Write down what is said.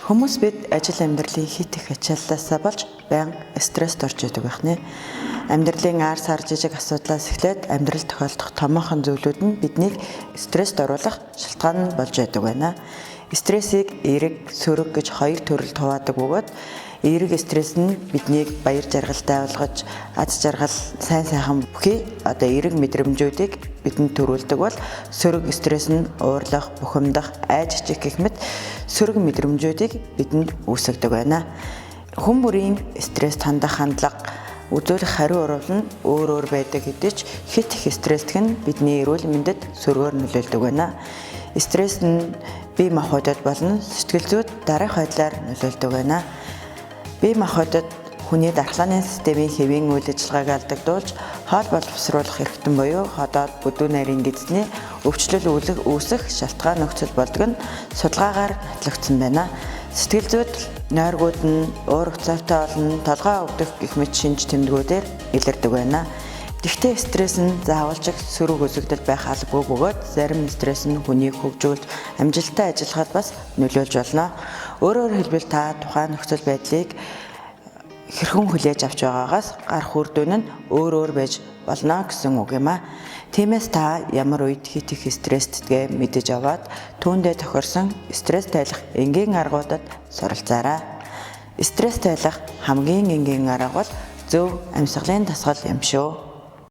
Хүмүүс бид ажил амьдралын хит их ачааллаасаа болж байнга стресст орж идэг байна. Амьдралын ар сар жижиг асуудлаас эхлээд амьдрал тохиолдох томоохон зүйлүүд нь биднийг стресст оруулах шалтгаан нь болж байдаг байна. Стрессийг эерэг, сөрөг гэж хоёр төрөлд хуваадаг бөгөөд эерэг стресс нь биднийг баяр жаргалтай болгож, аз жаргал, сайн сайхан бүхий эерэг мэдрэмжүүдийг бидэнд төрүүлдэг бол сөрөг стресс нь уурлах, бухимдах, айж хичих гэх мэт сөрөг мэдрэмжүүдийг бидэнд үүсгэдэг байна. Хүн бүрийн стресс хандах хандлага, үзүүлэх хариу урвал нь өөр байдаг хэдий ч хит их стресстг нь бидний эрүүл мэндэд сөргөөр нөлөөлдөг байна. Стресс нь бие махбодод болон сэтгэл зүйд дараах байдлаар нөлөөлдөг байна. Бие махбодод хүний дархлааны системийн хэвийн үйл ажиллагааг алдагдуулж, хоол боловсруулах эрхтэн буюу ходоод бүдүүн нарийн гидсний өвчлөл үүсэх шалтгаан нөхцөл болдог нь судалгаагаар батлагдсан байна. Сэтгэл зүйд нойргууд нь уур уцаатай болно, толгой өвдөх гэх мэт шинж тэмдгүүдээр илэрдэг байна. Гэхдээ стресс нь заавалж сөрөг үзэгдэл байх албагүй бөгөөд зарим стресс нь хүнийг хөгжүүлж, амжилттай ажиллахад бас нөлөөлж болно. Өөрөөр хэлбэл та тухайн нөхцөл байдлыг хэрхэн хүлээж авч байгаагаас гарах үр дүн нь өөр байж болно гэсэн үг юм а. Тиймээс та ямар үед хит их стресстгээ мэдэж аваад түүндээ тохирсон стресс тайлах энгийн аргуудад суралцаарай. Стресс тайлах хамгийн энгийн арга бол зөв амьсгалын дасгал юм шүү.